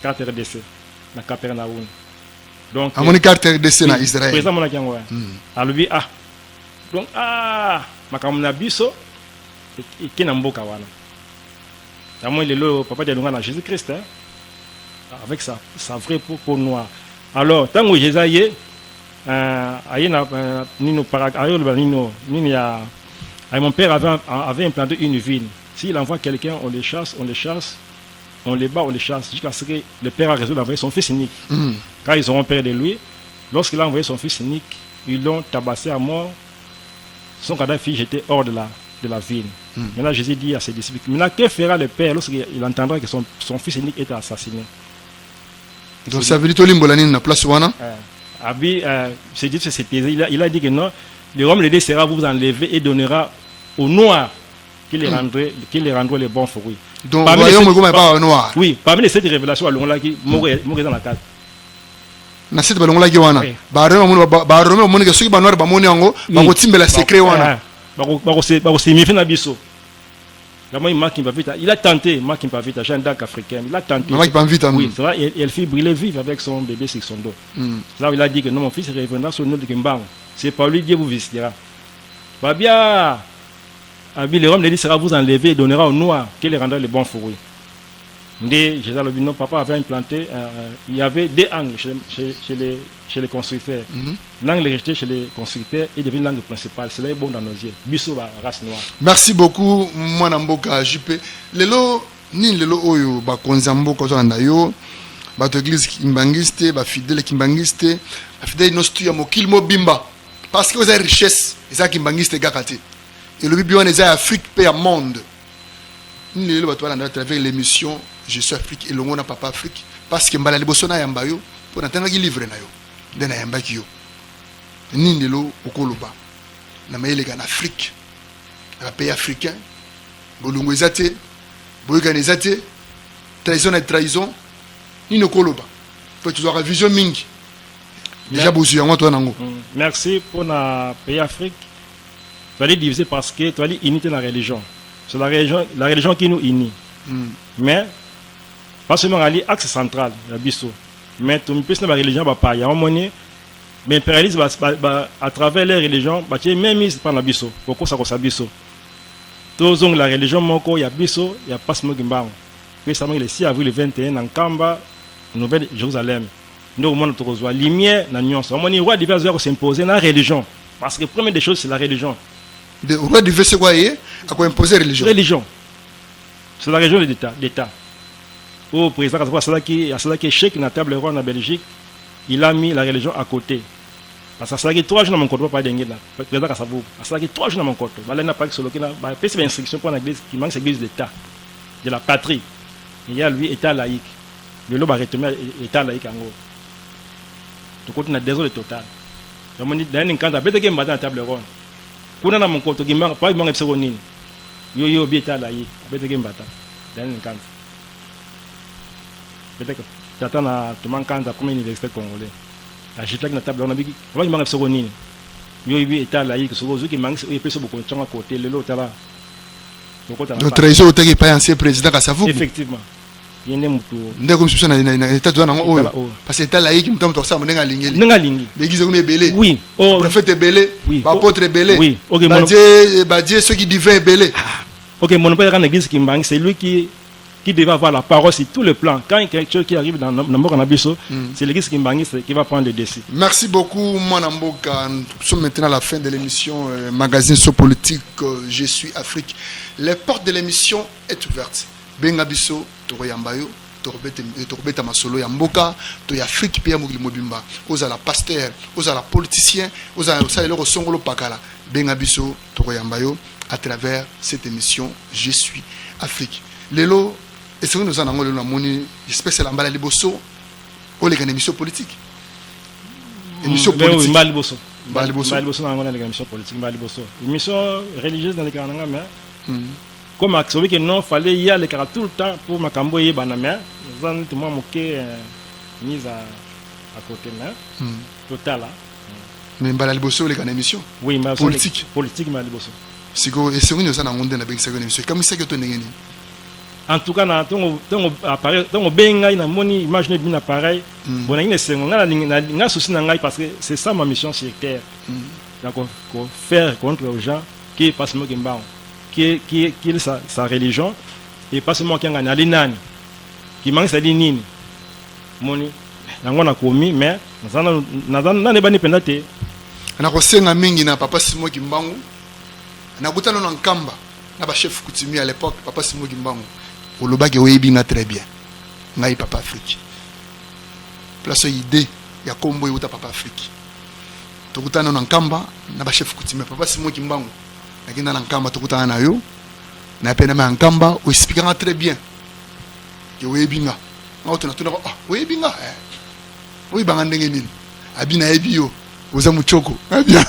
carte RDC, la Capernaum. Donc, à mon carte RDC, na Israël. Présent, mon agent, à lui, donc, ma camona biso, qui n'a pas wana. À moi, le papa de l'Unga, Jésus-Christ, avec sa vraie peau noire. Alors, tant que Jésus est, mon père avait implanté une vigne. S'il envoie quelqu'un, on les chasse, on les bat, on les chasse, jusqu'à ce que le père a résolu d'envoyer son fils unique. Quand ils auront peur de lui, lorsqu'il a envoyé son fils unique, ils l'ont tabassé à mort. Son cadavre fut jeté hors de la vigne. Maintenant, Jésus dit à ses disciples, maintenant, que fera le père lorsqu'il entendra que son fils unique est assassiné? Donc, ça veut dire que tu as place wana? Il a dit que non, le Rome les sera vous enlever et donnera aux noirs qui les rendront les bons fruits. Donc, noir. Oui, parmi les 7 révélations, à qui mourir dans la carte. Na site balongola ki wana ba rome mo ke soki ba noir ba moni yango ba ko timbela secret wana ba ko signifier na biso la moi Mark Impavita il a tenté Mark Impavita Jeanne d'Arc africaine il a tenté Mark Impavita oui c'est vrai elle fit briller vive avec son bébé sur son dos là il a dit que non mon fils reviendra sur le nom de Kimbango c'est par lui Dieu vous visitera ba bien le Rome les sera vous enlever et donnera aux noirs qui les rendra les bons fruits. Jésus le non, papa avait implanté, il y avait 2 angles chez les constructeurs. L'angle resté chez les constructeurs est devenu l'angle principal. Cela est bon dans nos yeux. Bisso la race noire. Merci beaucoup, moi Namboka JP. Lelo oyo ba konzambo ko zanda yo ba to église kimbangiste ba fidèle kimbangiste ba fidèle no stu ya mokil mobimba parce que vous avez richesse et ça kimbangiste gakate. Et le biblion est Afrique paix à monde. Lelo ba to à travers l'émission Je suis Afrique et l'on a papa Afrique parce que mbala liboso na yamba yo pour natanga ki livre na yo ndena yamba ki yo nindelo okoloba na mayele kana Afrique na pays africain bolungo ezate boyika ezate trahison et trahison nino koloba peut tu avoir vision mingi déjà bosu yango to nango. Merci pour na pays Afrique. Tu allais diviser parce que tu allais unité la religion. C'est la religion qui nous unit. Mais pas seulement à l'axe central, mais tout le monde la religion va pas. Il y a un moment, mais l'impérialisme à travers les religions, même mise par la biso. Pourquoi ça cause biso? Tous la religion moko il y a biso, il y a pas seulement Kimbango. Puis ça le 6 avril 21 en Kamba, Nouvelle Jérusalem. Nous monde tu reçois lumière na nuance. On dit roi divers doit s'imposer dans la religion parce que première des choses c'est la religion. Le roi divers c'est quoi à quoi imposer religion? Religion. C'est la religion de l'État. Au président, il y a cela qui est chèque dans la table ronde en Belgique, il a mis la religion à côté. Parce que ça qui 3 jours dans mon côté, pas d'enguer là. Le président Kassabou, ça qui 3 jours dans mon côté. Là, il n'a pas que solo qui n'a pas fait instruction pour l'église, qui manque l'église d'État, de la patrie. Il y a lui, État laïque. Le lobe a retenu État laïque en gros. Tout côté, on a désolé total. Je me dis, il y a un candidat, il y a un la table ronde. Pour dans mon côté, il n'y a pas de seconde. Il y a un État laïque, il y a un candidat. Il y a un candidat. Peut-être que j'attends à tout le monde quand comme université congolais. La j'étais là table on a dit on va manquer seconde. Yo yi état laïque sur qui manque il peut se beaucoup de temps à côté le lot là. Donc trésor au tagi pas ancien président Kassavou. Effectivement. Il y a mutu. Ndeko msusu na état de nango oyo. Parce que état laïque mutam to ça monenga lingeli. Nenga lingi. L'église comme belé. Oui. Oh prophète belé. Oui. Apôtre belé. Oui. OK Dieu ceux qui divin belé. OK mon père dans l'église qui manque c'est lui qui qui devait avoir la parole sur tous les plans. Quand il y a quelque chose qui arrive dans Mboka Nabiso, c'est l'église Kimbangiste qui va prendre le dessus. Merci beaucoup, Mwanamboka. Nous sommes maintenant à la fin de l'émission Magazine So Politique, Je suis Afrique. Les portes de l'émission est ouverte. Bengabiso, Toroyambayo, Torbeta Masolo Yamboka, Toy Afrique, Pia Mugli Mobimba, Ozala pasteur, Ozala politicien, Ozala Songolo Pakala, Bengabiso, Toroyambayo, à travers cette émission Je suis Afrique. Lelo, et c'est nous en avons le moni, j'espère que c'est l'ambala liboso, ou les émissions politiques. Émission politique. Baliboso. Baliboso, on a les émissions politiques, Baliboso. Émission religieuse dans les Kananga, mais comme à celui qui non, fallait y aller tout le temps pour ma camboye banamé, nous avons tout le monde mis à côté, mais total là. Mais Baliboso, les émissions. Oui, politique. Politique, Baliboso. C'est que, et c'est nous en avons donné avec cette émission. Comme ça que tu n'es en tout cas, dans appareil, dans benga ina moni imaginer bien appareil. Bon, ina sengo na souci na ngai parce que c'est ça ma mission sur terre. Donc faire contre aux gens qui passent mo kimba, qui sa religion et pas seulement qui ngana linani. Qui manque ça nini. Moni nango na komi mais na ne bani pendate. Na kosenga mingi na papa Simo Kimbangu. Na kutana na Nkamba na ba chef coutumier à l'époque papa Simo Kimbangu. Olobaki oyebinga très bien. Ngai papa Afrique. Place idée ya kombo yuta papa Afrique. Tokutana na Nkamba na ba chef coutumier papa Simo Kimbangu. Nakina na Nkamba tokutana na yo. Na pena ma Nkamba o expliquera très bien. Que oyebinga. Ngauto na tuna oyebinga. Oyebanga ndenge nini? Abina ebio. Oza muchoko. Abia.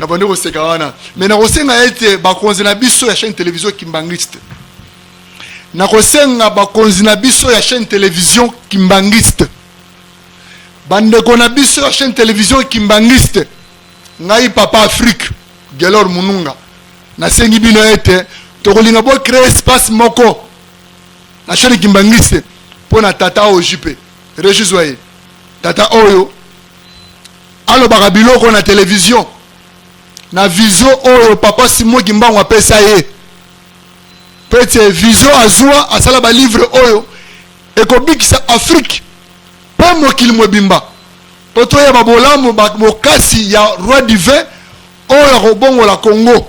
Abandon au Sekawana. Mais na kosenga ete bakonzi na biso ya chaîne télévision Kimbangiste. Na kosenga bakonzi na biso ya chaîne télévision Kimbangiste. Bandeko na biso ya chaîne télévision Kimbangiste. Ngai papa Afrique. Gelor Mununga. Na sengi bino ete tokolinga bo créer espace moko. Na chaîne Kimbangiste pour na tata o JP. Rejizoye. Tata oyo. Alo bakabiloko na télévision. Na vision oyo papa Simo Kimbangu apesa ye. Pete vision azwa asala ba livre oyo ekobikisa Afrique. Pe mokili mobimba. Poto ya babolamu mokasi ya roi divin oyo robongo la Congo.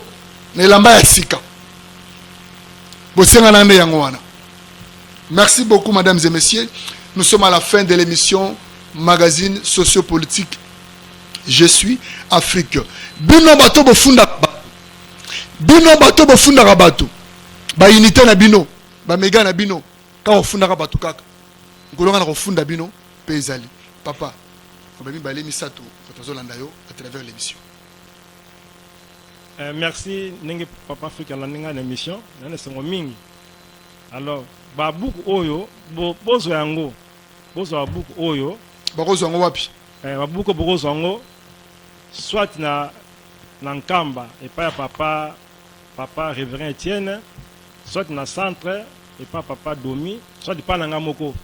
Nelamba ya sika. Bosenga nande yango wana. Merci beaucoup mesdames et messieurs. Nous sommes à la fin de l'émission Magazine sociopolitique Je suis Afrique. Bino bato bofunda bato. Ba unité na bino, ba mega na bino. Ka ofunda bato kaka. Ngolonga na ofunda bino pezali. Papa, obami ba lemisato fotozolanda yo à travers l'émission. Merci nenge papa Afrique la ninga na émission, na sengo mingi. Alors, ba buku oyo, bozo yango. Bozo buku oyo, bozo yango wapi? Ba buku bozo yango soit na Nkamba et pas papa révérend Etienne, soit na centre et pas papa Domi, soit pas na Ngamoko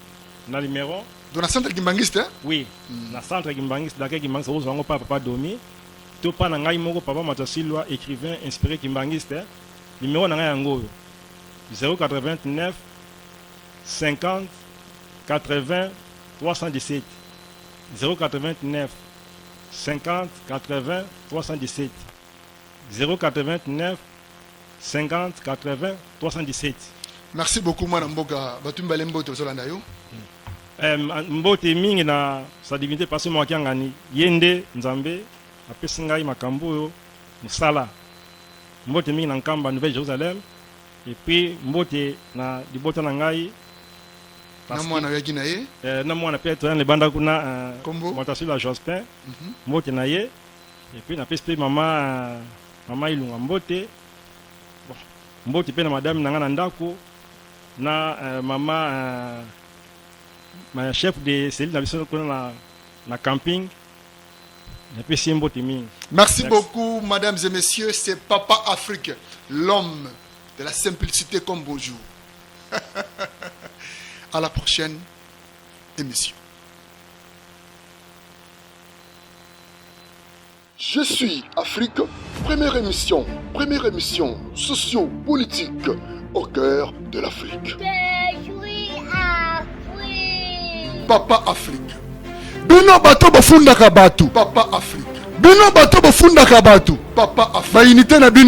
na numéro. Dans la centre Kimbangiste hein? Oui, na centre Kimbangiste, d'accord Kimbangiste aux pas papa Domi, tout pas na Ngamoko papa Matasilwa écrivain inspiré Kimbangiste, numéro na Ngango 089 50 80 317 089 50 80 317 089 50 80 317. Merci beaucoup mwana mboka batumba lembo to zolanda yo. Mbote mingi na sa divinité parce moi kiangani yende nzambe apesinga makambo yo musala. Mbote mingi na Nkamba Nouvelle Jérusalem et puis mbote na dibota na ngai na mwana yaki na ye na mwana Peter le banda kuna montation la Jospin mbote na ye et puis na peste mama Ilunga mbote bon mbote pe na madame nanga na ndako na mama ma chef de cellule na biso kuna na camping na pesi mbote mingi. Merci beaucoup mesdames et messieurs, c'est Papa Afrique, l'homme de la simplicité comme beau jour. À la prochaine émission. Je suis Afrique, première émission socio-politique au cœur de l'Afrique. Je suis Afrique. Papa Afrique. Bino bato bafundaka batu. Papa Afrique. Bino bato bafundaka batu. Papa Afrique. Ba unité na bino